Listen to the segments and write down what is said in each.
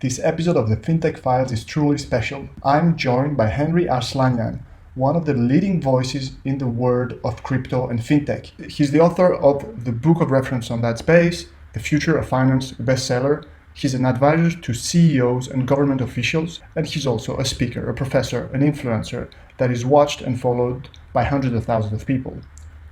This episode of the Fintech Files is truly special. I'm joined by Henri Arslanian, one of the leading voices in the world of crypto and fintech. He's the author of the book of reference on that space, The Future of Finance, a bestseller. He's an advisor to CEOs and government officials, and he's also a speaker, a professor, an influencer that is watched and followed by hundreds of thousands of people.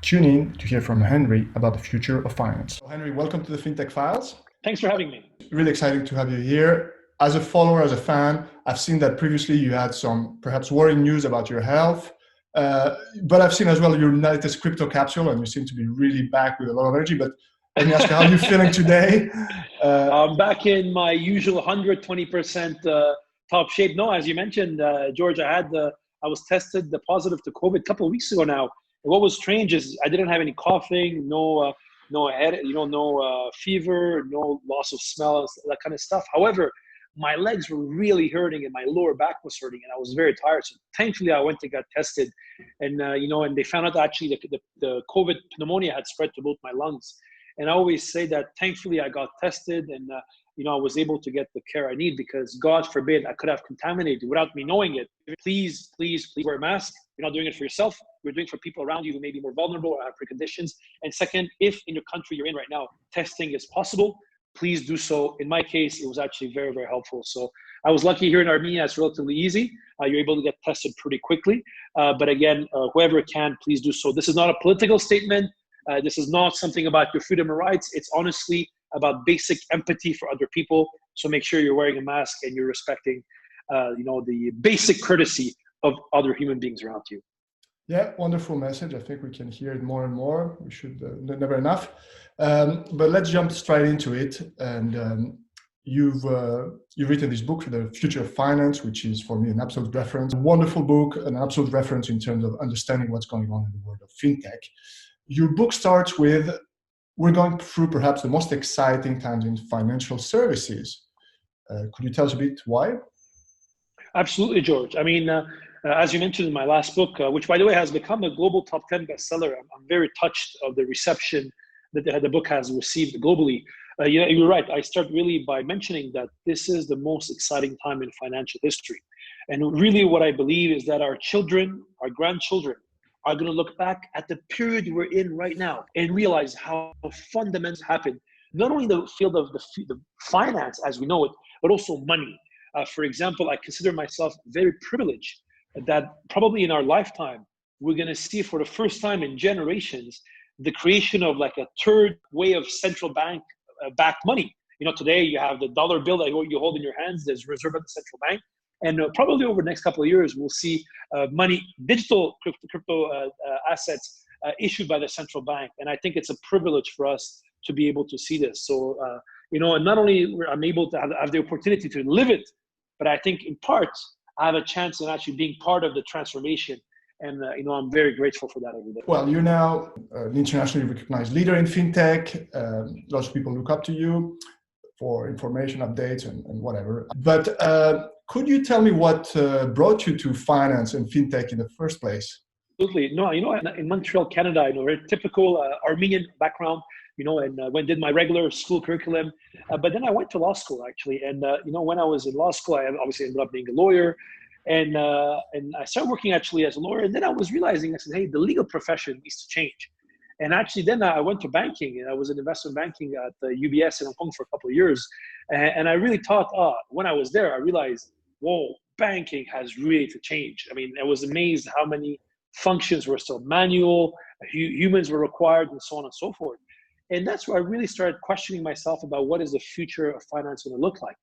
Tune in to hear from Henri about the future of finance. Henri, welcome to the Fintech Files. Thanks for having me. Really exciting to have you here. As a follower, as a fan, I've seen that previously you had some perhaps worrying news about your health, but I've seen as well your latest crypto capsule, and you seem to be really back with a lot of energy. But let me ask you, how are you feeling today? I'm back in my usual 120% top shape. No, as you mentioned, George, I was tested positive to COVID a couple of weeks ago now. And what was strange is I didn't have any coughing, no head, no fever, no loss of smell, that kind of stuff. However, my legs were really hurting and my lower back was hurting and I was very tired. So thankfully I went and got tested and, and they found out that actually the COVID pneumonia had spread to both my lungs. And I always say that thankfully I got tested and, I was able to get the care I need because God forbid I could have contaminated without me knowing it. Please wear a mask. You're not doing it for yourself. You're doing it for people around you who may be more vulnerable or have preconditions. And second, if in your country you're in right now, testing is possible, please do so. In my case, it was actually very, very helpful. So I was lucky here in Armenia, it's relatively easy. You're able to get tested pretty quickly. But again, whoever can, please do so. This is not a political statement. This is not something about your freedom and rights. It's honestly about basic empathy for other people. So make sure you're wearing a mask and you're respecting, the basic courtesy of other human beings around you. Yeah, wonderful message. I think we can hear it more and more. We should never enough. But let's jump straight into it. And you've written this book, The Future of Finance, which is for me an absolute reference. A wonderful book, an absolute reference in terms of understanding what's going on in the world of fintech. Your book starts with, we're going through perhaps the most exciting times in financial services. Could you tell us a bit why? Absolutely, George. I mean, as you mentioned in my last book, which by the way has become a global top 10 bestseller, I'm very touched of the reception that the book has received globally. You're right. I start really by mentioning that this is the most exciting time in financial history. And really what I believe is that our children, our grandchildren, are going to look back at the period we're in right now and realize how fundamentals happen, not only in the field of the finance as we know it, but also money. For example, I consider myself very privileged that probably in our lifetime, we're going to see for the first time in generations, the creation of like a third way of central bank backed money. Today you have the dollar bill that you hold in your hands, there's reserved at the central bank. And probably over the next couple of years, we'll see money, digital crypto assets issued by the central bank. And I think it's a privilege for us to be able to see this. So, and not only I'm able to have the opportunity to live it, but I think in part, I have a chance in actually being part of the transformation. And, I'm very grateful for that every day. Well, you're now an internationally recognized leader in fintech. Lots of people look up to you for information updates and whatever. But could you tell me what brought you to finance and fintech in the first place? Absolutely. No, in Montreal, Canada, very typical Armenian background, and when I did my regular school curriculum. But then I went to law school, actually. And, when I was in law school, I obviously ended up being a lawyer. And I started working actually as a lawyer. And then I was realizing, I said, hey, the legal profession needs to change. And actually then I went to banking and I was in investment banking at the UBS in Hong Kong for a couple of years. And I really thought, when I was there, I realized, whoa, banking has really to change. I mean, I was amazed how many functions were still manual, humans were required and so on and so forth. And that's where I really started questioning myself about what is the future of finance going to look like.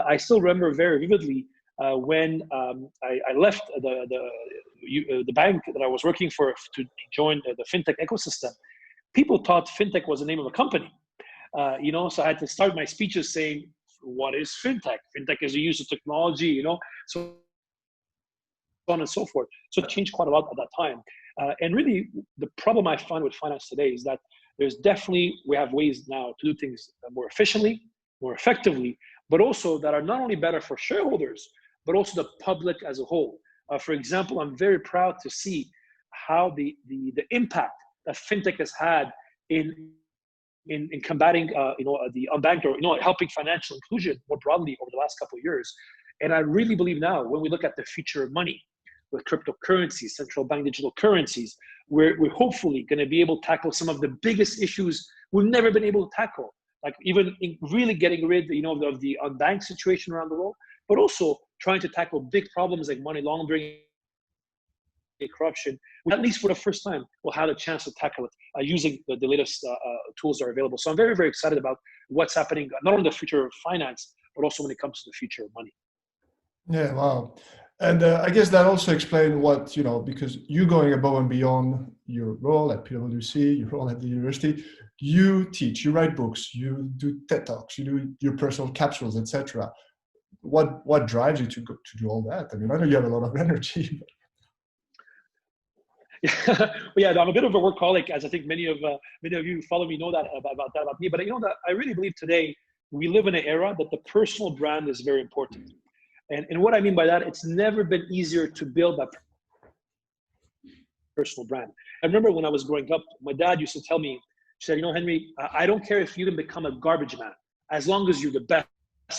I still remember very vividly when I left the bank that I was working for to join the fintech ecosystem. People thought fintech was the name of a company, so I had to start my speeches saying, what is fintech? Fintech is the use of technology, so on and so forth. So it changed quite a lot at that time. And really the problem I find with finance today is that we have ways now to do things more efficiently, more effectively, but also that are not only better for shareholders, but also the public as a whole. For example, I'm very proud to see how the impact that fintech has had in in combating, the unbanked, or helping financial inclusion more broadly over the last couple of years. And I really believe now, when we look at the future of money with cryptocurrencies, central bank digital currencies, we're hopefully going to be able to tackle some of the biggest issues we've never been able to tackle, like even in really getting rid, of the unbanked situation around the world, but also trying to tackle big problems like money laundering, corruption. At least for the first time, we'll have a chance to tackle it using the latest tools that are available. So I'm very, very excited about what's happening, not only in the future of finance, but also when it comes to the future of money. Yeah, wow. And I guess that also explains what, because you going above and beyond your role at PwC, your role at the university, you teach, you write books, you do TED Talks, you do your personal capsules, etc. What drives you to do all that? I mean, I know you have a lot of energy. Yeah, I'm a bit of a workaholic, as I think many of you who follow me know that about me. But that I really believe today we live in an era that the personal brand is very important. And what I mean by that, it's never been easier to build that personal brand. I remember when I was growing up, my dad used to tell me, he said, Henry, I don't care if you can become a garbage man, as long as you're the best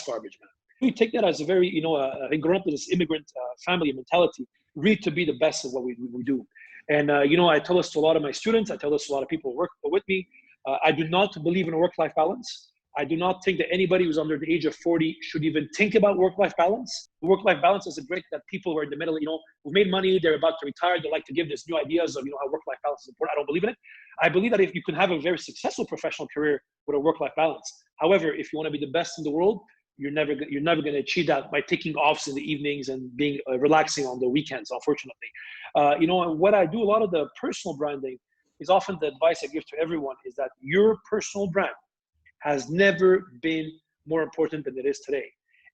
garbage man. We take that as a very, I grew up in this immigrant family mentality, really to be the best of what we do. And, I tell this to a lot of my students. I tell this to a lot of people who work with me. I do not believe in a work-life balance. I do not think that anybody who's under the age of 40 should even think about work-life balance. Work-life balance is a great that people who are in the middle, who've made money, they're about to retire, they like to give this new ideas of, how work-life balance is important. I don't believe in it. I believe that if you can have a very successful professional career with a work-life balance. However, if you want to be the best in the world, you're never going to achieve that by taking offs in the evenings and being relaxing on the weekends, unfortunately. And what I do, a lot of the personal branding is often the advice I give to everyone is that your personal brand has never been more important than it is today.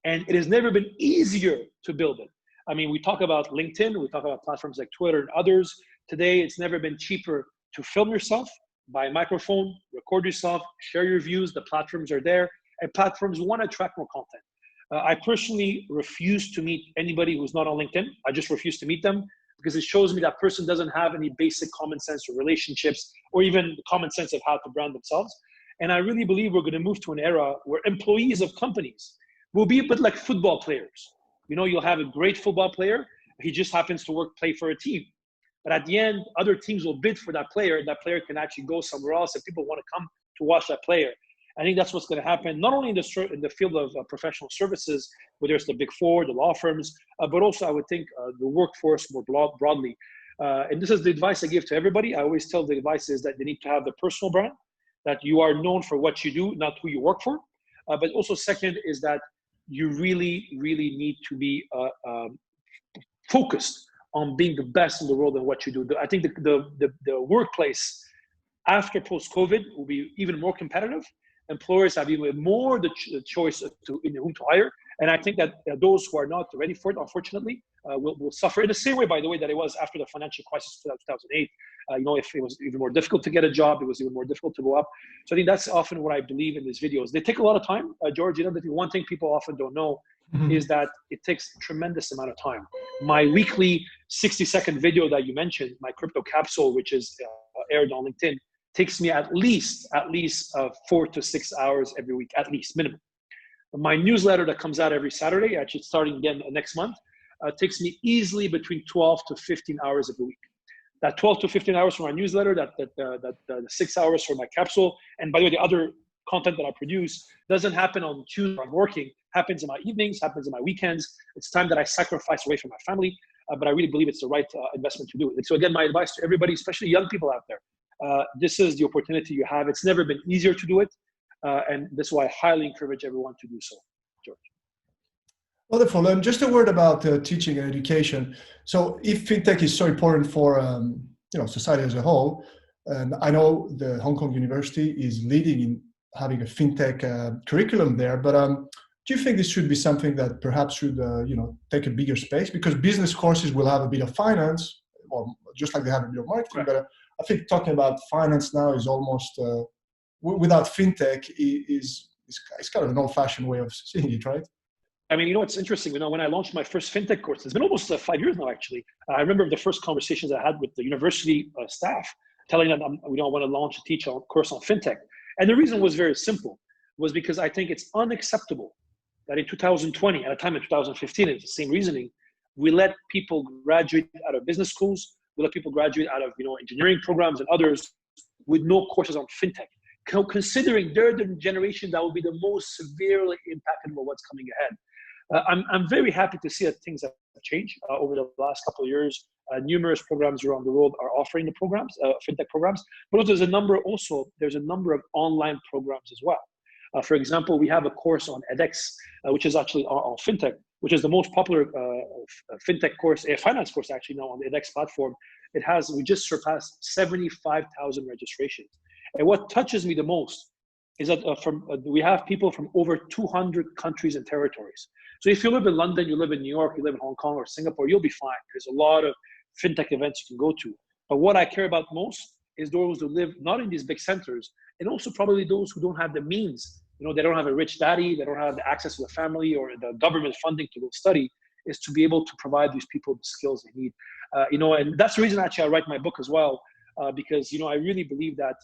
And it has never been easier to build it. I mean, we talk about LinkedIn, we talk about platforms like Twitter and others. Today, it's never been cheaper to film yourself, buy a microphone, record yourself, share your views. The platforms are there, and platforms want to attract more content. I personally refuse to meet anybody who's not on LinkedIn. I just refuse to meet them because it shows me that person doesn't have any basic common sense or relationships or even the common sense of how to brand themselves. And I really believe we're going to move to an era where employees of companies will be a bit like football players. You'll have a great football player. He just happens to play for a team. But at the end, other teams will bid for that player. That player can actually go somewhere else if people want to come to watch that player. I think that's what's going to happen, not only in the field of professional services, whether it's the Big Four, the law firms, but also I would think the workforce more broadly. And this is the advice I give to everybody. I always tell the advice is that they need to have the personal brand, that you are known for what you do, not who you work for. But also second is that you really, really need to be focused on being the best in the world in what you do. I think the workplace after post-COVID will be even more competitive. Employers have even more the choice in whom to hire. And I think that those who are not ready for it, unfortunately, will suffer in the same way, by the way, that it was after the financial crisis of 2008. If it was even more difficult to get a job, it was even more difficult to go up. So I think that's often what I believe in these videos. They take a lot of time, George. The one thing people often don't know is that it takes a tremendous amount of time. My weekly 60-second video that you mentioned, my crypto capsule, which is aired on LinkedIn, takes me at least 4 to 6 hours every week, at least minimum. My newsletter that comes out every Saturday, actually starting again next month, takes me easily between 12 to 15 hours every week. That 12 to 15 hours for my newsletter, the 6 hours for my capsule, and by the way, the other content that I produce doesn't happen on Tuesday when I'm working, happens in my evenings, happens in my weekends. It's time that I sacrifice away from my family, but I really believe it's the right investment to do it. And so again, my advice to everybody, especially young people out there, this is the opportunity you have. It's never been easier to do it. And this is why I highly encourage everyone to do so, George. Wonderful. And just a word about teaching and education. So if fintech is so important for society as a whole, and I know the Hong Kong University is leading in having a fintech curriculum there, but do you think this should be something that perhaps should take a bigger space? Because business courses will have a bit of finance, or just like they have a bit of marketing, right. But I think talking about finance now is almost without fintech is kind of an old-fashioned way of seeing it, right? I mean, it's interesting. When I launched my first fintech course, it's been almost 5 years now, actually. I remember the first conversations I had with the university staff, telling them, I want to teach a course on fintech. And the reason was very simple, was because I think it's unacceptable that in 2020, at a time in 2015, it's the same reasoning, we let people graduate out of business schools, we let people graduate out of engineering programs and others with no courses on fintech. Considering they're the generation that will be the most severely impacted by what's coming ahead. I'm very happy to see that things have changed over the last couple of years. Numerous programs around the world are offering the programs, fintech programs, but there's a number of online programs as well. For example, we have a course on edX, which is actually on fintech, which is the most popular fintech course, a finance course actually now on the edX platform. We just surpassed 75,000 registrations. And what touches me the most is that we have people from over 200 countries and territories. So if you live in London, you live in New York, you live in Hong Kong or Singapore, you'll be fine. There's a lot of fintech events you can go to. But what I care about most is those who live not in these big centers, and also probably those who don't have the means. They don't have a rich daddy, they don't have the access to the family or the government funding to go study, is to be able to provide these people the skills they need. And that's the reason actually I write my book as well, because I really believe that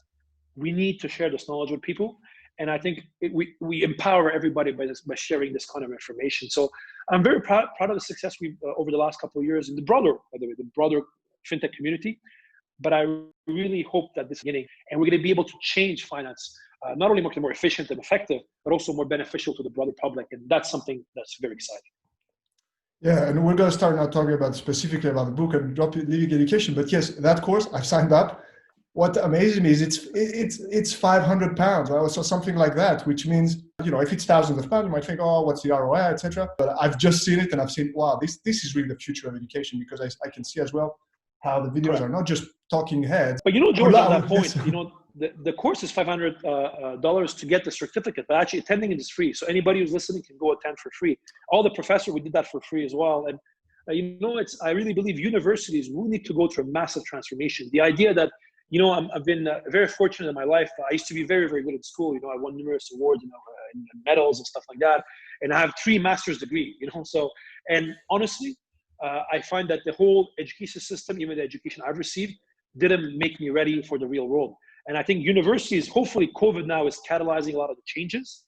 we need to share this knowledge with people. And I think we empower everybody by sharing this kind of information. So I'm very proud of the success we've over the last couple of years in the broader fintech community. But I really hope that this is beginning, and we're going to be able to change finance, not only more efficient and effective, but also more beneficial to the broader public. And that's something that's very exciting. Yeah, and we're going to start now talking specifically about the book and living education. But yes, that course, I've signed up. What amazes me is it's £500, right? So something like that, which means, if it's thousands of pounds, you might think, oh, what's the ROI, etc. But I've just seen it and I've seen, wow, this is really the future of education, because I can see as well how the videos are not just talking heads. But George, on that point, the course is $500 to get the certificate, but actually attending it is free. So anybody who's listening can go attend for free. All the professors, we did that for free as well. And I really believe universities will need to go through a massive transformation. The idea that I've been very fortunate in my life. I used to be very, very good at school. I won numerous awards, and medals and stuff like that. And I have 3 master's degrees, So, and honestly, I find that the whole education system, even the education I've received, didn't make me ready for the real world. And I think universities, hopefully COVID now is catalyzing a lot of the changes.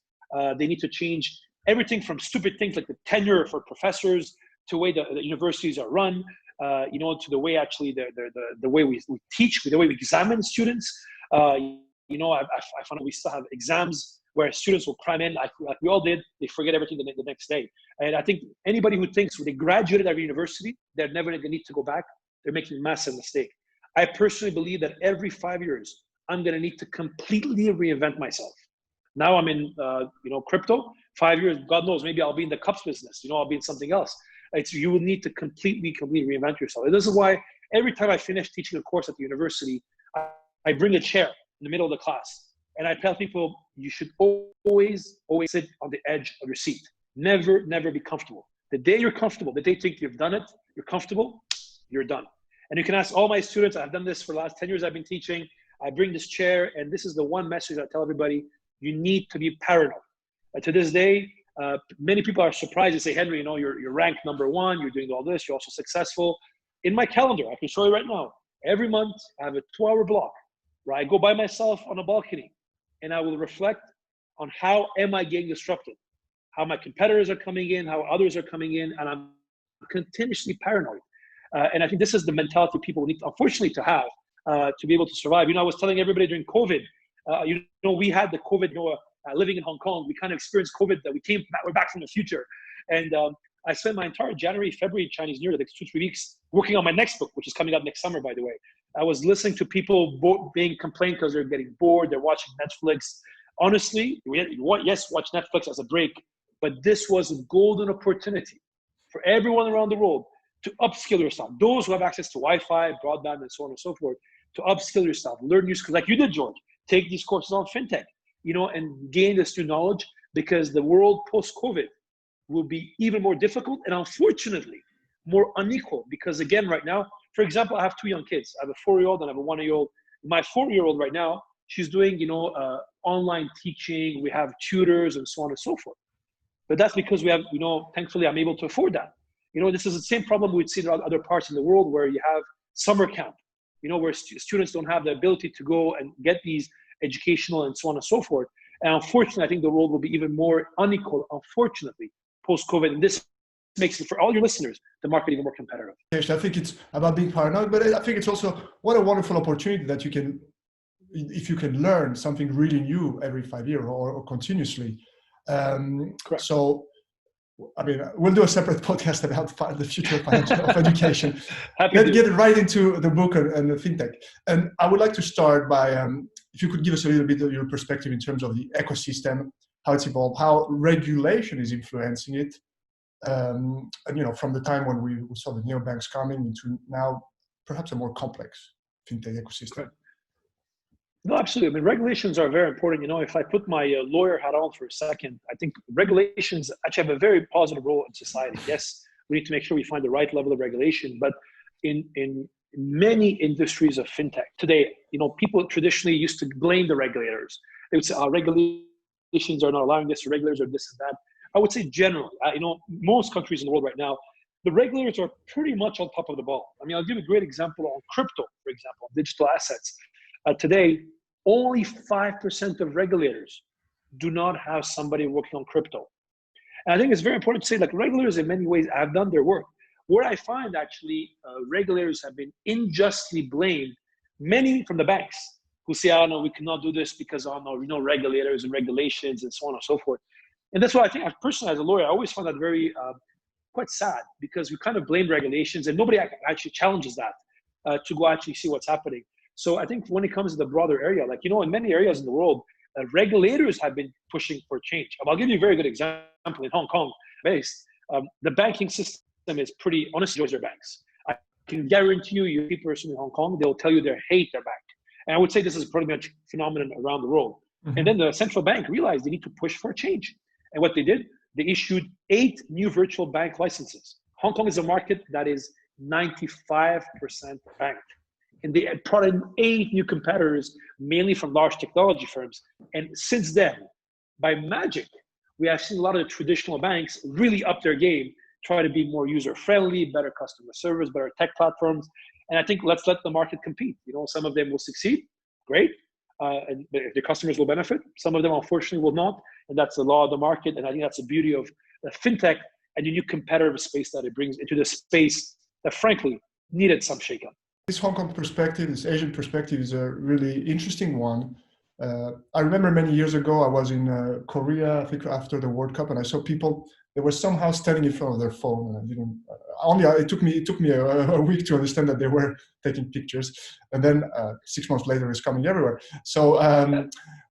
They need to change everything from stupid things like the tenure for professors to the way the universities are run, to the way actually the way we teach, the way we examine students. I found we still have exams where students will cram in like we all did. They forget everything the next day. And I think anybody who thinks when they graduated out of university, they're never going to need to go back, they're making a massive mistake. I personally believe that every 5 years, I'm going to need to completely reinvent myself. Now I'm in, crypto. 5 years, God knows, maybe I'll be in the cups business. I'll be in something else. You will need to completely reinvent yourself. And this is why every time I finish teaching a course at the university, I bring a chair in the middle of the class. And I tell people, you should always sit on the edge of your seat. Never be comfortable. The day you're comfortable, the day you think you've done it, you're comfortable, you're done. And you can ask all my students, I've done this for the last 10 years I've been teaching. I bring this chair, and this is the one message I tell everybody: you need to be paranoid. To this day, many people are surprised. They say, Henri, you're ranked #1, you're doing all this, you're also successful. In my calendar, I can show you right now, every month I have a 2-hour block where I go by myself on a balcony and I will reflect on how am I getting disrupted, how my competitors are coming in, how others are coming in, and I'm continuously paranoid. And I think this is the mentality people need, unfortunately, to have to be able to survive. I was telling everybody during COVID, we had the COVID, living in Hong Kong, we kind of experienced COVID, that we're back from the future. And I spent my entire January, February, Chinese New Year, the next 2-3 weeks, working on my next book, which is coming out next summer, by the way. I was listening to people being complained because they're getting bored, they're watching Netflix. Honestly, yes, watch Netflix as a break, but this was a golden opportunity for everyone around the world to upskill yourself. Those who have access to Wi-Fi, broadband, and so on and so forth, to upskill yourself, learn new skills, like you did, George. Take these courses on fintech, and gain this new knowledge, because the world post-COVID will be even more difficult and, unfortunately, more unequal. Because again, right now, for example, I have 2 young kids. I have a 4-year-old and I have a 1-year-old. My 4-year-old right now, she's doing, online teaching. We have tutors and so on and so forth. But that's because we have, thankfully, I'm able to afford that. This is the same problem we'd see in other parts in the world where you have summer camp, where students don't have the ability to go and get these educational, and so on and so forth. And unfortunately, I think the world will be even more unequal, unfortunately, post-COVID. And this makes it, for all your listeners, the market even more competitive. Yes, I think it's about being paranoid, but I think it's also what a wonderful opportunity that you can, if you can learn something really new every 5 years or continuously. Correct. So, I mean, we'll do a separate podcast about the future of education. Let's get right into the book and the fintech. And I would like to start by, if you could give us a little bit of your perspective in terms of the ecosystem, how it's evolved, how regulation is influencing it. And, from the time when we saw the neobanks coming into now, perhaps a more complex fintech ecosystem. Correct. No, absolutely. I mean, regulations are very important. If I put my lawyer hat on for a second, I think regulations actually have a very positive role in society. Yes, we need to make sure we find the right level of regulation, but in many industries of fintech today, people traditionally used to blame the regulators. They would say, regulations are not allowing this, regulators are this and that. I would say generally, most countries in the world right now, the regulators are pretty much on top of the ball. I mean, I'll give a great example on crypto, for example, digital assets. Today, only 5% of regulators do not have somebody working on crypto. And I think it's very important to say, like, regulators in many ways have done their work. Where I find actually regulators have been unjustly blamed, many from the banks who say, oh no, we cannot do this because, oh no, regulators and regulations and so on and so forth. And that's why I think, personally as a lawyer, I always find that very quite sad, because we kind of blame regulations and nobody actually challenges that to go actually see what's happening. So I think when it comes to the broader area, like, in many areas in the world, regulators have been pushing for change. I'll give you a very good example in Hong Kong based. The banking system is pretty, honestly, those are banks. I can guarantee you people in Hong Kong, they'll tell you they hate their bank. And I would say this is pretty much a phenomenon around the world. Mm-hmm. And then the central bank realized they need to push for change. And what they did, they issued 8 new virtual bank licenses. Hong Kong is a market that is 95% banked. And they brought in 8 new competitors, mainly from large technology firms. And since then, by magic, we have seen a lot of the traditional banks really up their game, try to be more user-friendly, better customer service, better tech platforms. And I think let's let the market compete. Some of them will succeed, great, and the customers will benefit. Some of them, unfortunately, will not, and that's the law of the market. And I think that's the beauty of fintech and the new competitive space that it brings into the space that, frankly, needed some shakeup. This Hong Kong perspective, this Asian perspective, is a really interesting one. I remember many years ago, I was in Korea, I think after the World Cup, and I saw people, they were somehow standing in front of their phone. And it took me a week to understand that they were taking pictures. And then 6 months later, it's coming everywhere. So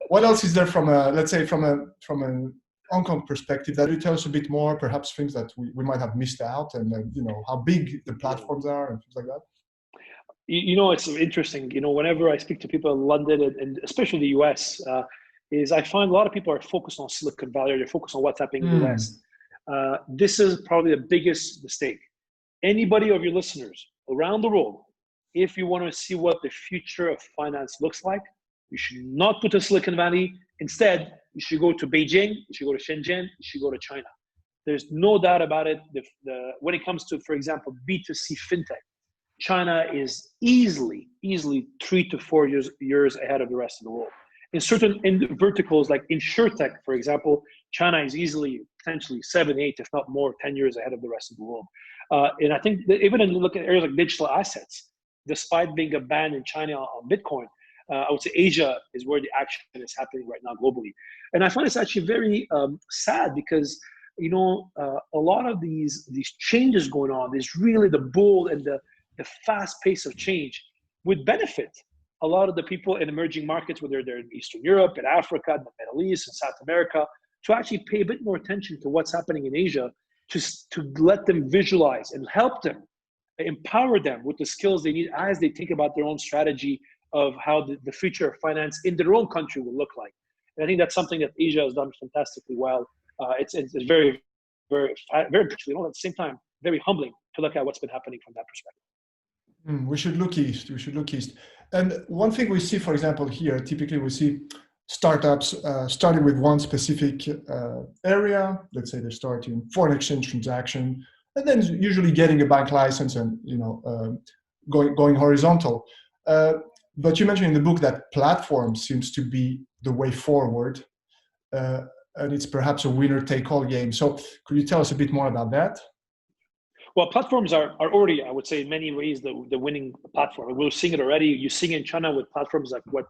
what else is there from a Hong Kong perspective that you tell us a bit more, perhaps things that we might have missed out, and how big the platforms are and things like that? It's interesting. Whenever I speak to people in London and especially the US, is I find a lot of people are focused on Silicon Valley. They're focused on what's happening in the West. This is probably the biggest mistake. Anybody of your listeners around the world, if you want to see what the future of finance looks like, you should not go to Silicon Valley. Instead, you should go to Beijing, you should go to Shenzhen, you should go to China. There's no doubt about it. When it comes to, for example, B2C fintech, China is easily 3 to 4 years ahead of the rest of the world. In certain verticals like InsurTech, for example, China is easily, potentially 7, 8, if not more, 10 years ahead of the rest of the world. And I think that even in look at areas like digital assets, despite being a ban in China on Bitcoin, I would say Asia is where the action is happening right now globally. And I find it's actually very sad because, a lot of these changes going on is really the bold and the fast pace of change would benefit a lot of the people in emerging markets, whether they're in Eastern Europe, in Africa, in the Middle East, and South America, to actually pay a bit more attention to what's happening in Asia, to let them visualize and help them, empower them with the skills they need as they think about their own strategy of how the future of finance in their own country will look like. And I think that's something that Asia has done fantastically well. It's very, very, very, at the same time, very humbling to look at what's been happening from that perspective. We should look east. And one thing we see, for example, here, typically we see startups starting with one specific area. Let's say they start in foreign exchange transaction, and then usually getting a bank license and going horizontal. But you mentioned in the book that platform seems to be the way forward, uh, and it's perhaps a winner-take-all game. So could you tell us a bit more about that? Well, platforms are already, I would say, in many ways, the winning platform. We're seeing it already. You're seeing it in China with platforms like what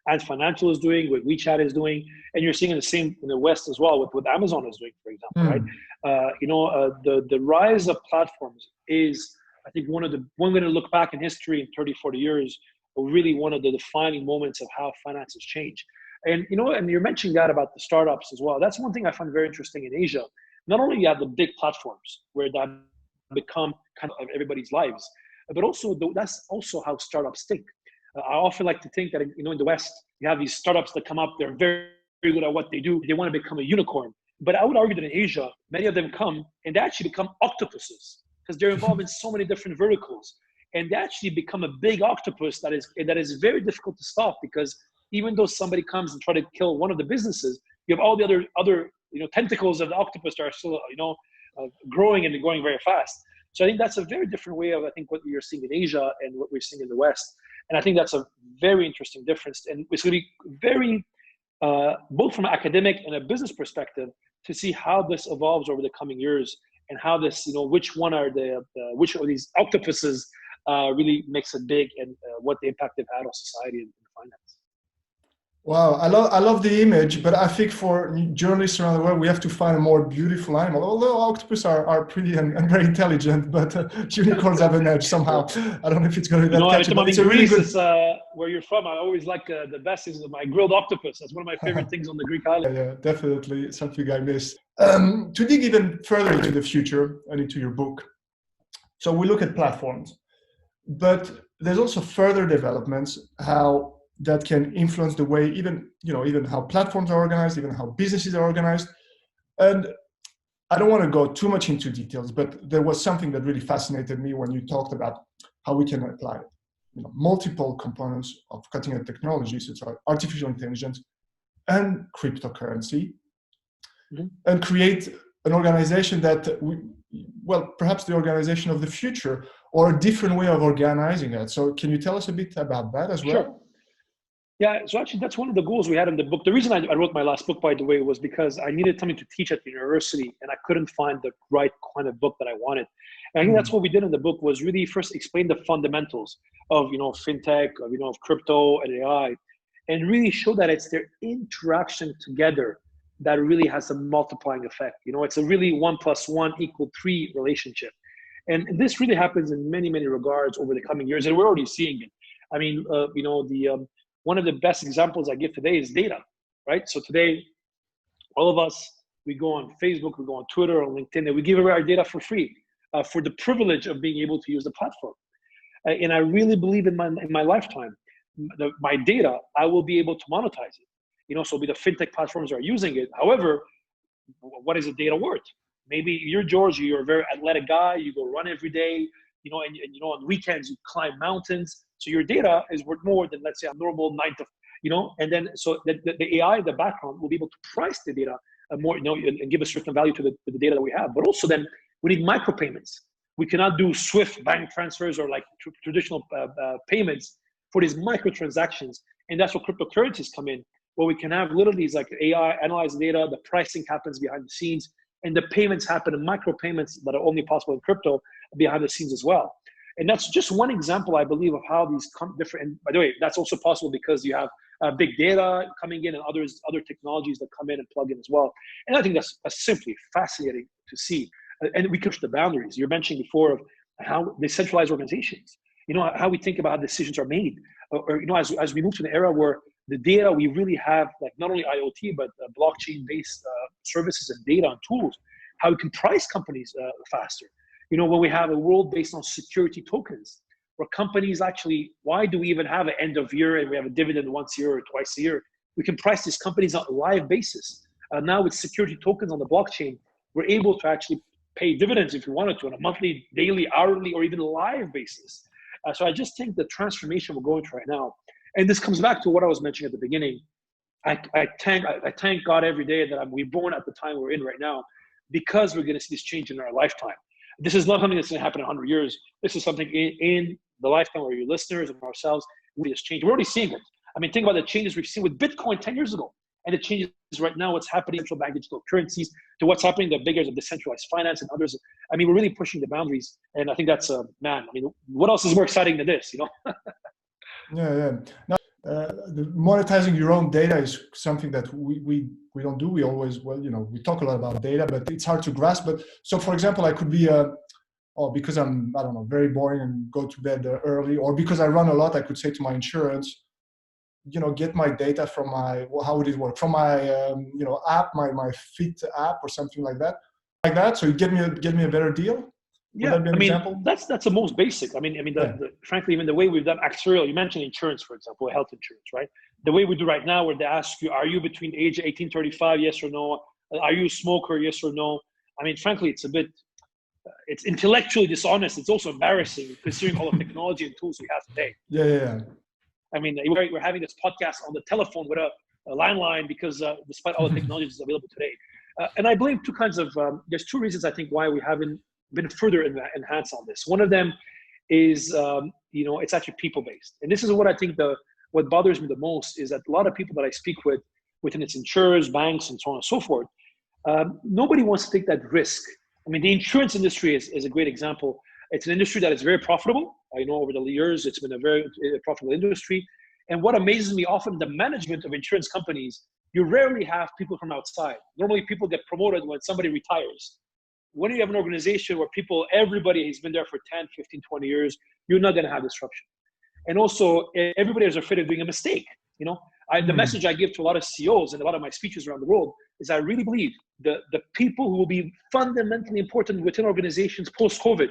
Ant Financial is doing, what WeChat is doing, and you're seeing the same in the West as well with what Amazon is doing, for example, right? Mm. The rise of platforms is, I think, one going to look back in history in 30, 40 years, really one of the defining moments of how finance has changed. And and you're mentioning that about the startups as well. That's one thing I find very interesting in Asia. Not only you have the big platforms where that become kind of everybody's lives, but also that's also how startups think. I often like to think that in the West you have these startups that come up, they're very, very good at what they do, they want to become a unicorn. But I would argue that in Asia, many of them come and they actually become octopuses because they're involved in so many different verticals, and they actually become a big octopus that is very difficult to stop, because even though somebody comes and try to kill one of the businesses, you have all the other tentacles of the octopus that are still growing and growing very fast. So I think that's a very different way of, I think, what you're seeing in Asia and what we're seeing in the West. And I think that's a very interesting difference. And it's going to be very, both from an academic and a business perspective, to see how this evolves over the coming years, and how this, which one are which of these octopuses really makes it big, and what the impact they've had on society and finance. Wow, I love the image, but I think for journalists around the world, we have to find a more beautiful animal. Although octopus are pretty and very intelligent, but unicorns have an edge somehow. I don't know if it's going to be that Every catchy, time but I'm it's in a really Greece, good. it's where you're from. I always like the best is my grilled octopus. That's one of my favorite things on the Greek island. Yeah, definitely something I miss. To dig even further into the future and into your book, so we look at platforms, but there's also further developments how that can influence the way even how platforms are organized, even how businesses are organized. And I don't want to go too much into details, but there was something that really fascinated me when you talked about how we can apply multiple components of cutting-edge technology, such as artificial intelligence and cryptocurrency, Mm-hmm. and create an organization that perhaps the organization of the future, or a different way of organizing it. So can you tell us a bit about that as well? Sure. Yeah, so actually that's one of the goals we had in the book. The reason I wrote my last book, by the way, was because I needed something to teach at the university, and I couldn't find the right kind of book that I wanted. And I think that's what we did in the book, was really first explain the fundamentals of fintech, of crypto and AI, and really show that it's their interaction together that really has a multiplying effect. It's a really 1+1 = 3 relationship. And this really happens in many, many regards over the coming years, and we're already seeing it. I mean, one of the best examples I give today is data, right? So today, all of us, we go on Facebook, we go on Twitter, on LinkedIn, and we give away our data for free, for the privilege of being able to use the platform. And I really believe in my lifetime, my data, I will be able to monetize it. So the fintech platforms are using it. However, what is the data worth? Maybe you're George, you're a very athletic guy, you go run every day, and on weekends you climb mountains. So your data is worth more than, let's say, a normal 9 to, and then so the AI in the background will be able to price the data more, and give a certain value to the data that we have. But also then we need micropayments. We cannot do swift bank transfers or like traditional payments for these microtransactions. And that's where cryptocurrencies come in, where we can have literally these like AI analyze data, the pricing happens behind the scenes, and the payments happen in micropayments that are only possible in crypto behind the scenes as well. And that's just one example, I believe, of how these come different. And by the way, that's also possible because you have big data coming in and other technologies that come in and plug in as well. And I think that's simply fascinating to see. And we push the boundaries. You're mentioning before of how decentralized organizations, how we think about how decisions are made. Or as we move to an era where the data we really have, like not only IoT, but blockchain-based services and data and tools, how we can price companies faster. When we have a world based on security tokens, where companies actually, why do we even have an end of year and we have a dividend once a year or twice a year? We can price these companies on a live basis. Now with security tokens on the blockchain, we're able to actually pay dividends if we wanted to on a monthly, daily, hourly, or even live basis. So I just think the transformation we're going through right now, and this comes back to what I was mentioning at the beginning. I thank God every day that we're born at the time we're in right now, because we're going to see this change in our lifetime. This is not something that's going to happen in 100 years. This is something in the lifetime of your listeners and ourselves. this change. We're already seeing it. I mean, think about the changes we've seen with Bitcoin 10 years ago. And the changes right now, what's happening in central bank digital currencies, to what's happening in the bigger of decentralized finance and others. I mean, we're really pushing the boundaries. And I think that's, man, I mean, what else is more exciting than this, you know? Yeah. Now, monetizing your own data is something that we don't do. We always, well, you know, we talk a lot about data, but it's hard to grasp. But so, for example, I could be because I'm, I don't know, very boring and go to bed early, or because I run a lot, I could say to my insurance, you know, get my data from my, well, how would it work? From my, you know, app, my Fit app or something like that. So you get me a better deal. Would that be an example? That's the most basic. I mean, frankly, even the way we've done actuarial, you mentioned insurance, for example, health insurance, right? The way we do right now, where they ask you, are you between age 18, 35, yes or no? Are you a smoker, yes or no? I mean, frankly, it's a bit, it's intellectually dishonest. It's also embarrassing considering all the technology and tools we have today. Yeah. I mean, we're having this podcast on the telephone with a landline because despite all the technology that's available today. And I believe there's two reasons I think why we haven't been further enhanced on this. One of them is, it's actually people-based. And this is what I think what bothers me the most is that a lot of people that I speak with, within its insurers, banks, and so on and so forth, nobody wants to take that risk. I mean, the insurance industry is a great example. It's an industry that is very profitable. I know over the years, it's been a very profitable industry. And what amazes me often, the management of insurance companies, you rarely have people from outside. Normally people get promoted when somebody retires. When you have an organization where everybody has been there for 10, 15, 20 years, you're not going to have disruption. And also, everybody is afraid of doing a mistake. You know, the message I give to a lot of CEOs and a lot of my speeches around the world is I really believe the people who will be fundamentally important within organizations post-COVID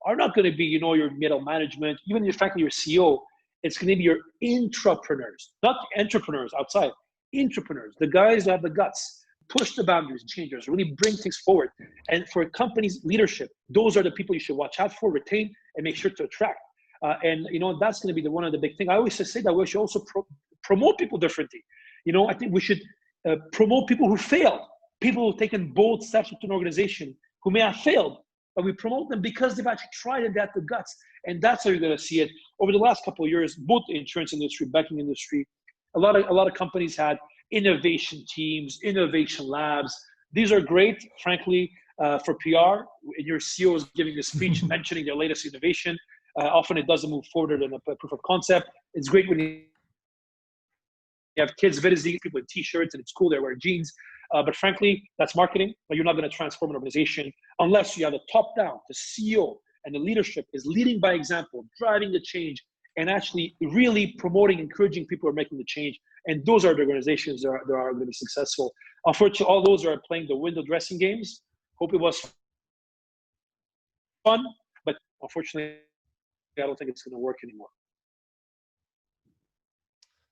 are not going to be, your middle management, even frankly, your CEO. It's going to be your intrapreneurs, not entrepreneurs outside, intrapreneurs, the guys who have the guts, push the boundaries, changers, really bring things forward. And for a company's leadership, those are the people you should watch out for, retain, and make sure to attract. And that's going to be one of the big things. I always say that we should also promote people differently. I think we should promote people who failed, people who've taken bold steps with an organization who may have failed, but we promote them because they've actually tried and got the guts. And that's how you're going to see it. Over the last couple of years, both the insurance industry, banking industry, a lot of companies had innovation teams, innovation labs. These are great, frankly, for PR. Your CEO is giving a speech mentioning their latest innovation. Often it doesn't move forward in a proof of concept. It's great when you have kids visiting people in t-shirts and it's cool, they're wearing jeans. But frankly, that's marketing, but you're not going to transform an organization unless you have the top down, the CEO and the leadership is leading by example, driving the change, and actually really promoting, encouraging people who are making the change. And those are the organizations that are going to be successful. Unfortunately, all those are playing the window dressing games. Hope it was fun, but unfortunately, I don't think it's going to work anymore.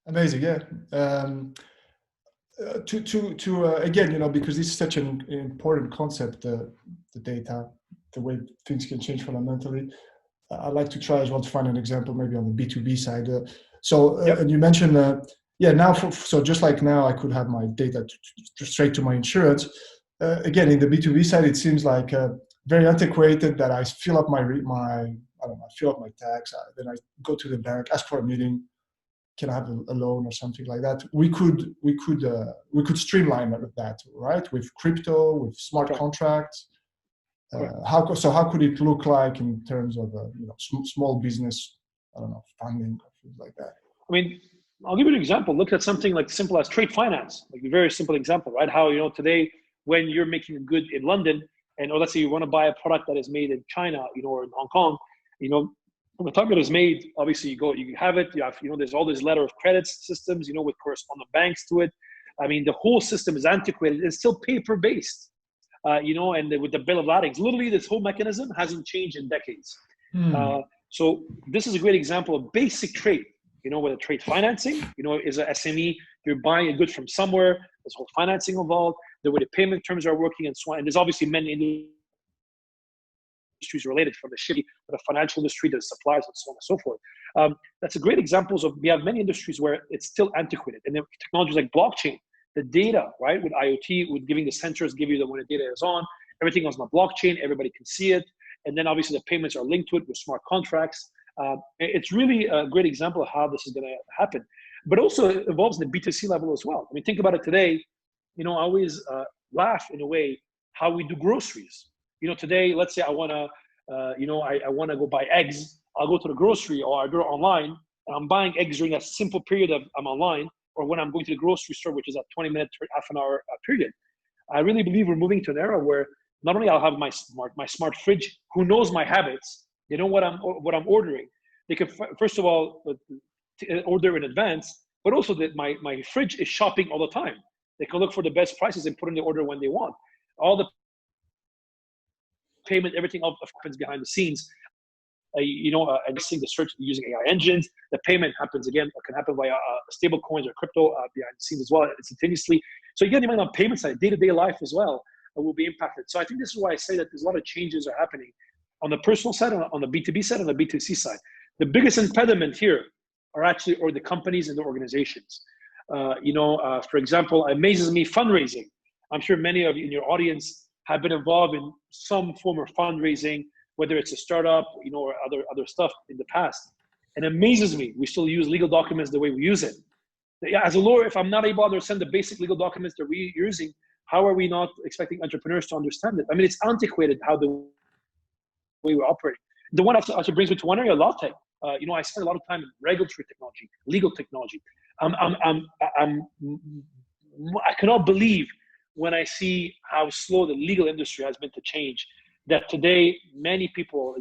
Amazing, yeah. Again, because this is such an important concept, the data, the way things can change fundamentally. I'd like to try as well to find an example, maybe on the B2B side. And you mentioned, so just like now, I could have my data straight to my insurance. Again, in the B2B side, it seems like very antiquated. That I fill up my tax, then I go to the bank, ask for a meeting. Can I have a loan or something like that? We could streamline that, right? With crypto, with smart contracts. How could it look like in terms of small business, funding or things like that? I mean, I'll give you an example. Look at something like simple as trade finance, like a very simple example, right? How today when you're making a good in London, and let's say you want to buy a product that is made in China, or in Hong Kong, when the target is made, obviously you have it. You have, there's all these letter of credits systems, with correspondent banks to it. I mean, the whole system is antiquated. It's still paper-based, and with the bill of lading, literally this whole mechanism hasn't changed in decades. So this is a great example of basic trade, with a trade financing, is a SME, you're buying a good from somewhere, there's whole financing involved, the way the payment terms are working and so on. And there's obviously many industries related, from the shipping, the financial industry, the suppliers, and so on and so forth. That's a great examples of, we have many industries where it's still antiquated. And then technologies like blockchain, the data, right, with IoT, with giving the sensors, give you when the data is on, everything else on the blockchain, everybody can see it. And then obviously the payments are linked to it with smart contracts. It's really a great example of how this is going to happen. But also it evolves in the B2C level as well. I mean, think about it today. I always laugh in a way how we do groceries. Today, let's say I want to, I want to go buy eggs. I'll go to the grocery or I go online and I'm buying eggs during that simple period of I'm online, or when I'm going to the grocery store, which is a 20-minute, half an hour period. I really believe we're moving to an era where not only I'll have my smart fridge, who knows my habits, they know what I'm ordering. They can first of all order in advance, but also that my fridge is shopping all the time. They can look for the best prices and put in the order when they want. All the payment, everything else happens behind the scenes. And seeing the search using AI engines, the payment happens again, can happen via stable coins or crypto behind the scenes as well, instantaneously. So you get the amount on payment side, day-to-day life as well will be impacted. So I think this is why I say that there's a lot of changes are happening on the personal side, on the B2B side, on the B2C side. The biggest impediment here are actually the companies and the organizations. For example, it amazes me fundraising. I'm sure many of you in your audience have been involved in some form of fundraising, whether it's a startup, or other stuff in the past. And it amazes me, we still use legal documents the way we use it. As a lawyer, if I'm not able to understand the basic legal documents that we're using, how are we not expecting entrepreneurs to understand it? I mean, it's antiquated how the way we're operating. The one also brings me to one area, law tech. I spend a lot of time in regulatory technology, legal technology. I cannot believe when I see how slow the legal industry has been to change. That today, many people,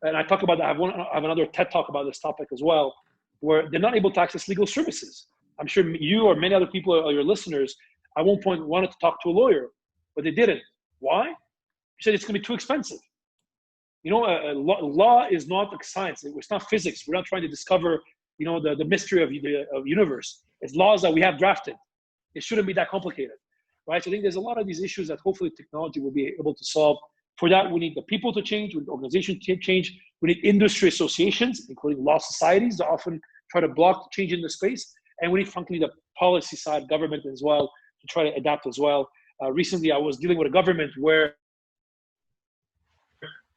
and I talk about that. I have another TED talk about this topic as well, where they're not able to access legal services. I'm sure you or many other people or your listeners at one point wanted to talk to a lawyer, but they didn't. Why? He said it's going to be too expensive. Law is not like science. It's not physics. We're not trying to discover, the mystery of the universe. It's laws that we have drafted. It shouldn't be that complicated, right? So I think there's a lot of these issues that hopefully technology will be able to solve. For that, we need the people to change, we need organizations to change, we need industry associations, including law societies, that often try to block change in the space, and we need, frankly, the policy side, government as well, to try to adapt as well. Recently, I was dealing with a government where,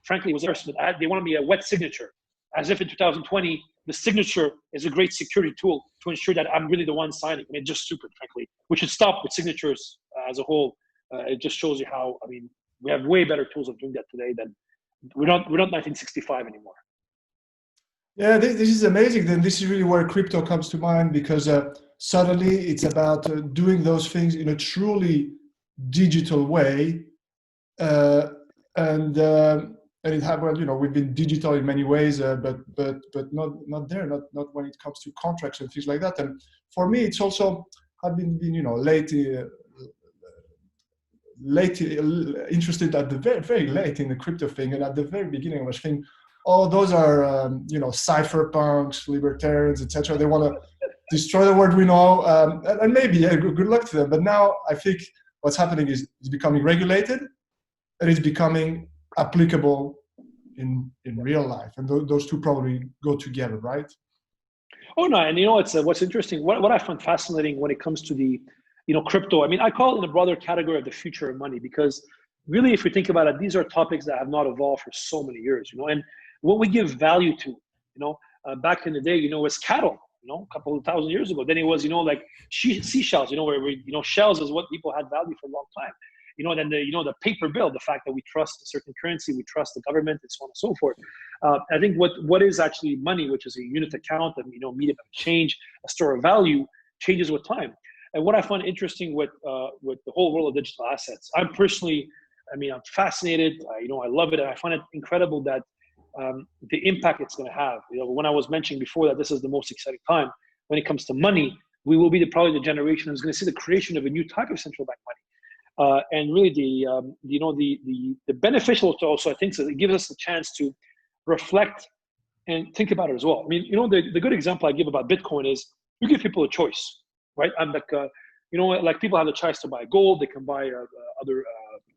frankly, it was embarrassment. They wanted me a wet signature, as if in 2020, the signature is a great security tool to ensure that I'm really the one signing. I mean, just stupid, frankly. We should stop with signatures as a whole. It just shows you how, we have way better tools of doing that today than we're not 1965 anymore. Yeah, this is amazing. Then this is really where crypto comes to mind, because suddenly it's about doing those things in a truly digital way, and it happened. We've been digital in many ways, but not there, not when it comes to contracts and things like that. And for me, it's also I've been interested at the very, very late in the crypto thing, and at the very beginning I was thinking, oh, those are cypherpunks, libertarians, etc. They want to destroy the world we know, and maybe good luck to them. But now I think what's happening is it's becoming regulated, and it's becoming applicable in real life, and those two probably go together, right? Oh no, and it's what's interesting. What I find fascinating when it comes to the crypto. I call it in a broader category of the future of money, because really, if you think about it, these are topics that have not evolved for so many years, and what we give value to, back in the day, was cattle, a couple of thousand years ago. Then it was, like seashells, where shells is what people had value for a long time. Then the paper bill, the fact that we trust a certain currency, we trust the government, and so on and so forth. I think what is actually money, which is a unit account, and medium of exchange, a store of value, changes with time. And what I find interesting with the whole world of digital assets, I'm personally, I'm fascinated. I love it, and I find it incredible that the impact it's going to have. When I was mentioning before that this is the most exciting time when it comes to money, we will be probably the generation who's going to see the creation of a new type of central bank money, and really the beneficial to also, I think, so it gives us a chance to reflect and think about it as well. The good example I give about Bitcoin is you give people a choice. Right, I'm like, people have the choice to buy gold, they can buy other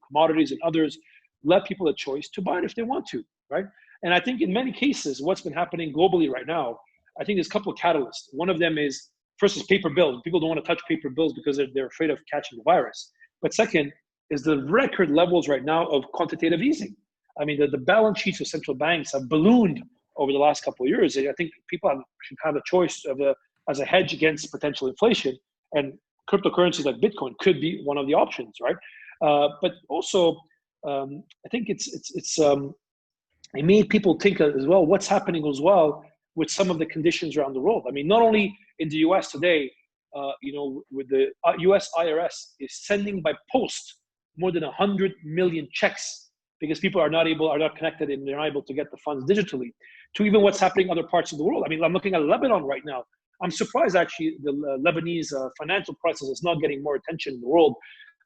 commodities and others. Let people a choice to buy it if they want to, right? And I think in many cases, what's been happening globally right now, I think there's a couple of catalysts. One of them is, first is paper bills. People don't want to touch paper bills because they're afraid of catching the virus. But second is the record levels right now of quantitative easing. The balance sheets of central banks have ballooned over the last couple of years. And I think people should have a choice of as a hedge against potential inflation, and cryptocurrencies like Bitcoin could be one of the options, right? But also, I think it made people think as well what's happening as well with some of the conditions around the world. I mean, not only in the U.S. today, with the U.S. IRS is sending by post more than 100 million checks because people are not connected and they're not able to get the funds digitally, to even what's happening in other parts of the world. I mean, I'm looking at Lebanon right now. I'm surprised actually the Lebanese financial crisis is not getting more attention in the world.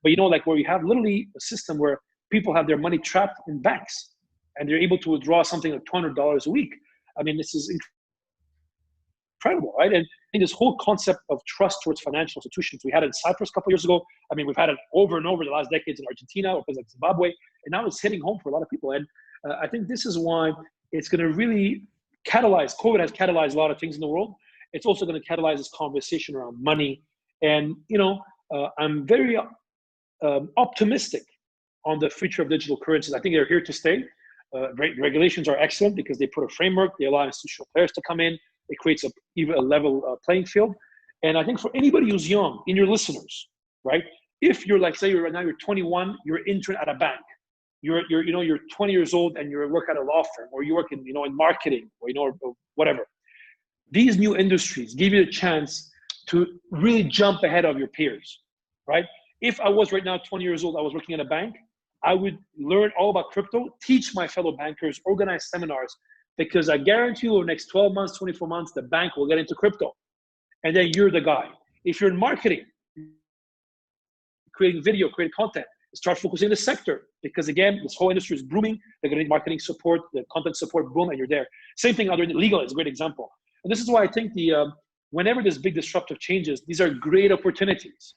But like where you have literally a system where people have their money trapped in banks and they're able to withdraw something like $200 a week. I mean, this is incredible, right? And I think this whole concept of trust towards financial institutions, we had it in Cyprus a couple of years ago. I mean, we've had it over and over the last decades in Argentina or places like Zimbabwe, and now it's hitting home for a lot of people. And I think this is why it's going to really catalyze. COVID has catalyzed a lot of things in the world. It's also going to catalyze this conversation around money. And I'm very optimistic on the future of digital currencies. I think they're here to stay. Regulations are excellent because they put a framework. They allow institutional players to come in. It creates even a level playing field. And I think for anybody who's young, in your listeners, right? If you're like, say right now you're 21, you're an intern at a bank. You're 20 years old and you work at a law firm, or you work in marketing, or whatever. These new industries give you a chance to really jump ahead of your peers, right? If I was right now 20 years old, I was working at a bank, I would learn all about crypto, teach my fellow bankers, organize seminars, because I guarantee you over the next 12 months, 24 months, the bank will get into crypto. And then you're the guy. If you're in marketing, creating video, creating content, start focusing on the sector, because again, this whole industry is booming. They're going to need marketing support, the content support, boom, and you're there. Same thing other than legal is a great example. And this is why I think whenever there's big disruptive changes, these are great opportunities.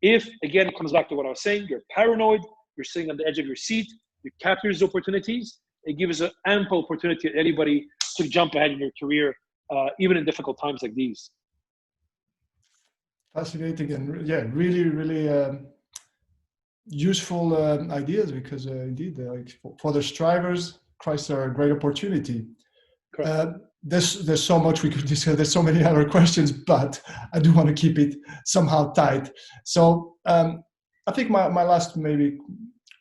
If, again, it comes back to what I was saying, you're paranoid, you're sitting on the edge of your seat, you capture these opportunities, it gives an ample opportunity to anybody to jump ahead in your career, even in difficult times like these. Fascinating and really, really useful ideas, because indeed, for the strivers, Christ are a great opportunity. There's so much we could discuss. There's so many other questions, but I do want to keep it somehow tight. So I think my last maybe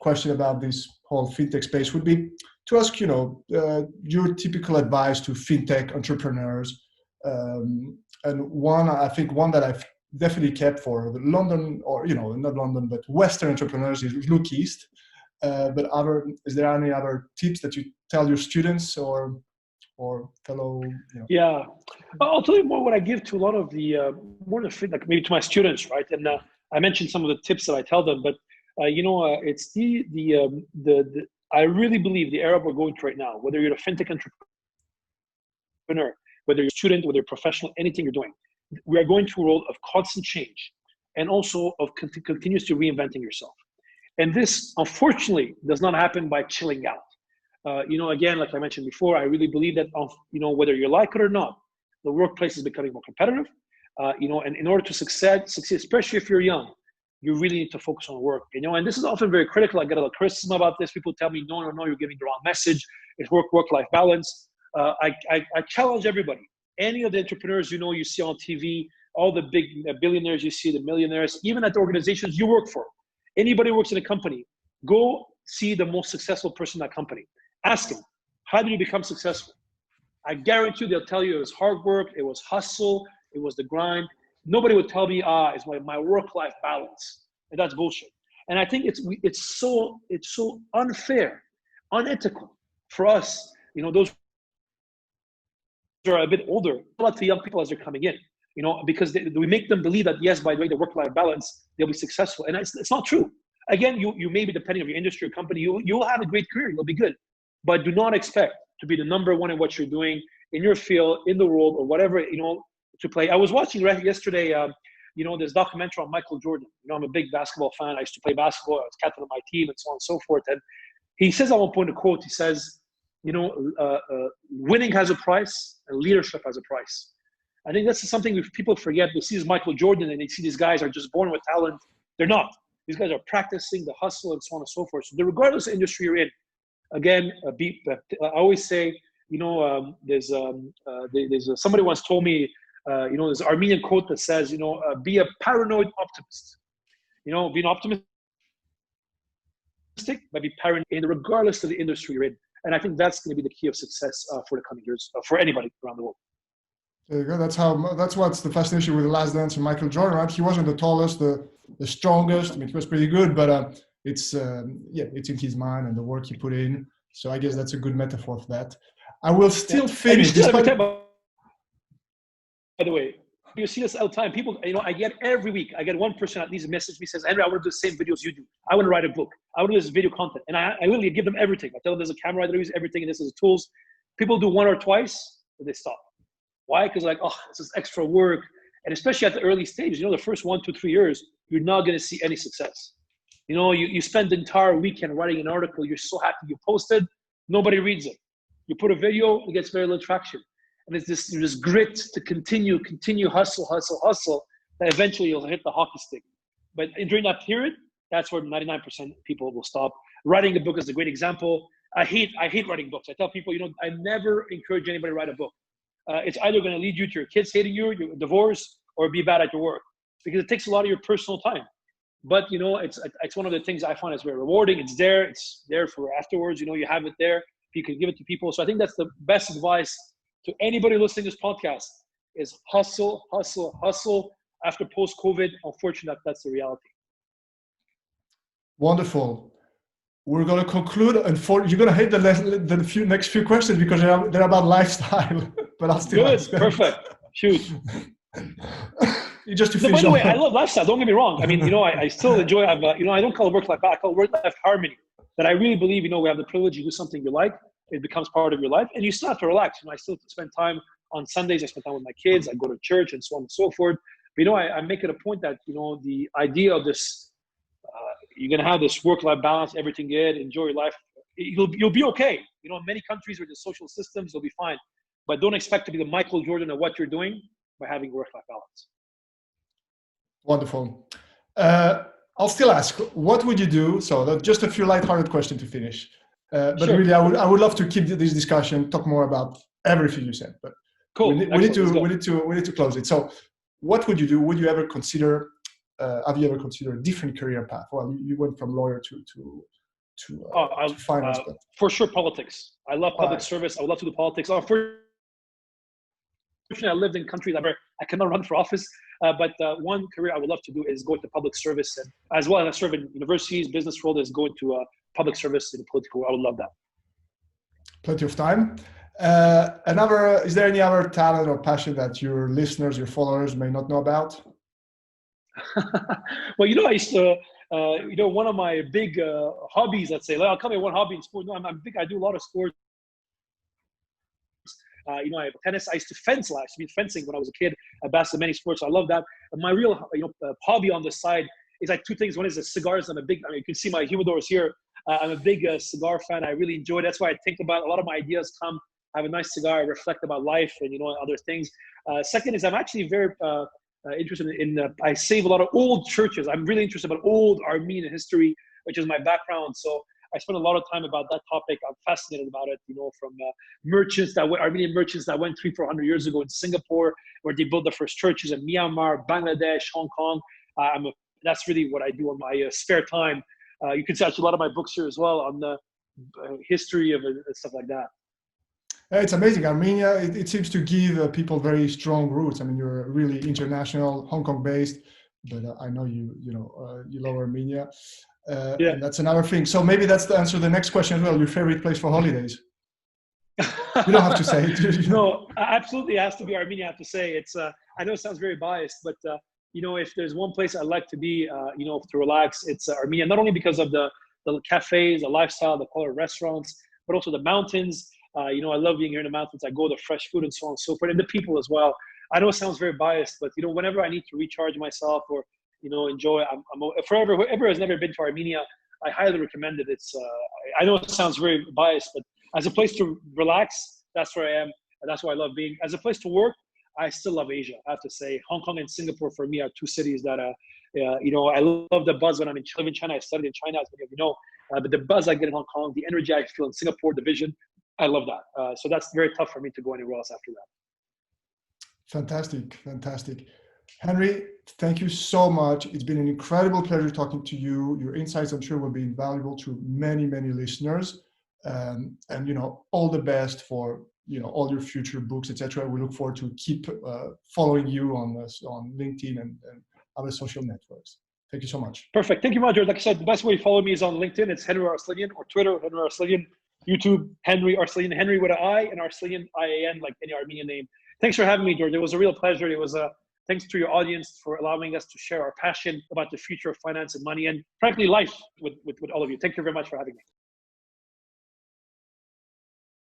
question about this whole fintech space would be to ask, your typical advice to fintech entrepreneurs. And one that I've definitely kept for London, or not London, but Western entrepreneurs, is look east. But is there any other tips that you tell your students or fellow? Yeah, I'll tell you more what I give to a lot of the like maybe to my students, right? And I mentioned some of the tips that I tell them, but it's I really believe the era we're going through right now, whether you're a fintech entrepreneur, whether you're a student, whether you're a professional, anything you're doing, we are going through a world of constant change and also of continuously reinventing yourself. And this, unfortunately, does not happen by chilling out. Again, like I mentioned before, I really believe that, whether you like it or not, the workplace is becoming more competitive. And in order to succeed, especially if you're young, you really need to focus on work. And this is often very critical. I get a lot of criticism about this. People tell me, no, you're giving the wrong message. It's work-life balance. I challenge everybody. Any of the entrepreneurs you see on TV, all the big billionaires you see, the millionaires, even at the organizations you work for, anybody who works in a company, go see the most successful person in that company. Ask him, how did you become successful? I guarantee you they'll tell you it was hard work, it was hustle, it was the grind. Nobody would tell me, it's my work-life balance. And that's bullshit. And I think it's so unfair, unethical for us, those who are a bit older, like the young people as they're coming in, because we make them believe that, yes, by the way, the work-life balance, they'll be successful. And it's not true. Again, you may be, depending on your industry or company, you'll have a great career, you'll be good. But do not expect to be the number one in what you're doing in your field, in the world, or whatever, to play. I was watching yesterday, this documentary on Michael Jordan. I'm a big basketball fan. I used to play basketball. I was captain of my team and so on and so forth. And he says at one point, a quote, he says, winning has a price and leadership has a price. I think that's something people forget. They see this Michael Jordan and they see these guys are just born with talent. They're not. These guys are practicing the hustle and so on and so forth. So regardless of industry you're in, again, I always say, somebody once told me, there's an Armenian quote that says, be a paranoid optimist. Be an optimistic, but be paranoid regardless of the industry you're in. And I think that's going to be the key of success for the coming years for anybody around the world. There you go. That's what's the fascination with The Last Dance and Michael Jordan, right? He wasn't the tallest, the strongest. I mean, he was pretty good, but it's in his mind and the work he put in. So I guess that's a good metaphor for that. I will still finish. By the way, you see this all the time. People, I get every week, I get one person at least message me, says, Henri, I want to do the same videos you do. I want to write a book. I want to do this video content. And I literally give them everything. I tell them there's a camera, I use everything, and this is the tools. People do one or twice, and they stop. Why? Because this is extra work. And especially at the early stage, the first 1 to 3 years, you're not going to see any success. You spend the entire weekend writing an article. You're so happy you posted. Nobody reads it. You put a video, it gets very little traction. And it's this grit to continue, hustle, that eventually you'll hit the hockey stick. But during that period, that's where 99% of people will stop. Writing a book is a great example. I hate writing books. I tell people, I never encourage anybody to write a book. It's either going to lead you to your kids hating you, your divorce, or be bad at your work, because it takes a lot of your personal time. But it's one of the things I find is very rewarding. It's there for afterwards. You have it there. You can give it to people. So I think that's the best advice to anybody listening to this podcast is hustle after post-COVID. Unfortunately, that's the reality. Wonderful. We're going to conclude, and you're going to hate the next few questions because they're about lifestyle. But I'll still good. Perfect. Shoot. You just to finish. By the way, I love lifestyle. Don't get me wrong. I mean, I still enjoy. I don't call it work-life balance. I call it work-life harmony. That I really believe, we have the privilege to do something you like. It becomes part of your life, and you still have to relax. I still spend time on Sundays. I spend time with my kids. I go to church and so on and so forth. But I make it a point that the idea of this. You're going to have this work-life balance, everything good, enjoy your life. You'll be okay. In many countries where there's social systems, you'll be fine. But don't expect to be the Michael Jordan of what you're doing by having work-life balance. Wonderful. I'll still ask, what would you do? So just a few lighthearted questions to finish. But sure. Really, I would love to keep this discussion, talk more about everything you said. But cool. we need to close it. So what would you do? Would you ever consider have you ever considered a different career path? Well, you went from lawyer to finance. For sure, politics. I love public service. I would love to do politics. Unfortunately, I lived in countries where I cannot run for office. But one career I would love to do is go into public service, and as well as I serve in universities, business world, is go into public service in the political. I would love that. Plenty of time. Is there any other talent or passion that your listeners, your followers may not know about? Well, I used to, one of my big hobbies, let's say, I'll come in one hobby in sport. No, I do a lot of sports. I have tennis. I used to fence last. Fencing when I was a kid. I basketball, many sports. I love that. And my real, hobby on the side is like two things. One is the cigars. You can see my humidors here. I'm a big cigar fan. I really enjoy it. That's why I think about a lot of my ideas come. I have a nice cigar. I reflect about life and other things. Second is I'm actually very interested in. I save a lot of old churches. I'm really interested about old Armenian history, which is my background. So I spend a lot of time about that topic. I'm fascinated about it. From Armenian merchants that went 300-400 years ago in Singapore, where they built the first churches in Myanmar, Bangladesh, Hong Kong. That's really what I do on my spare time. You can see actually a lot of my books here as well on the history of it and stuff like that. It's amazing. Armenia, it seems to give people very strong roots. I mean, you're really international, Hong Kong based, but I know you love Armenia. Yeah. And that's another thing. So maybe that's the answer to the next question as well. Your favorite place for holidays? You don't have to say it. No, absolutely. It has to be Armenia. I have to say it's. I know it sounds very biased, but if there's one place I like to be, to relax, it's Armenia. Not only because of the cafes, the lifestyle, the color restaurants, but also the mountains. I love being here in the mountains. I go to fresh food and so on and so forth, and the people as well. I know it sounds very biased, but whenever I need to recharge myself or enjoy, whoever has never been to Armenia, I highly recommend it. It's I know it sounds very biased, but as a place to relax, that's where I am, and that's why I love being. As a place to work, I still love Asia. I have to say, Hong Kong and Singapore for me are two cities that I love the buzz when I'm in China. I studied in China, as many of you know, but the buzz I get in Hong Kong, the energy I feel in Singapore, the vision. I love that. So that's very tough for me to go anywhere else after that. Fantastic, fantastic. Henri, thank you so much. It's been an incredible pleasure talking to you. Your insights, I'm sure, will be invaluable to many, many listeners. And all the best for all your future books, etc. We look forward to keep following you on LinkedIn and other social networks. Thank you so much. Perfect. Thank you, Roger. Like I said, the best way to follow me is on LinkedIn. It's Henri Arslanian, or Twitter, Henri Arslanian, YouTube, Henri Arslanian, Henri with an I, and Arslanian, I-A-N, like any Armenian name. Thanks for having me, George. It was a real pleasure. It was thanks to your audience for allowing us to share our passion about the future of finance and money, and frankly, life with all of you. Thank you very much for having me.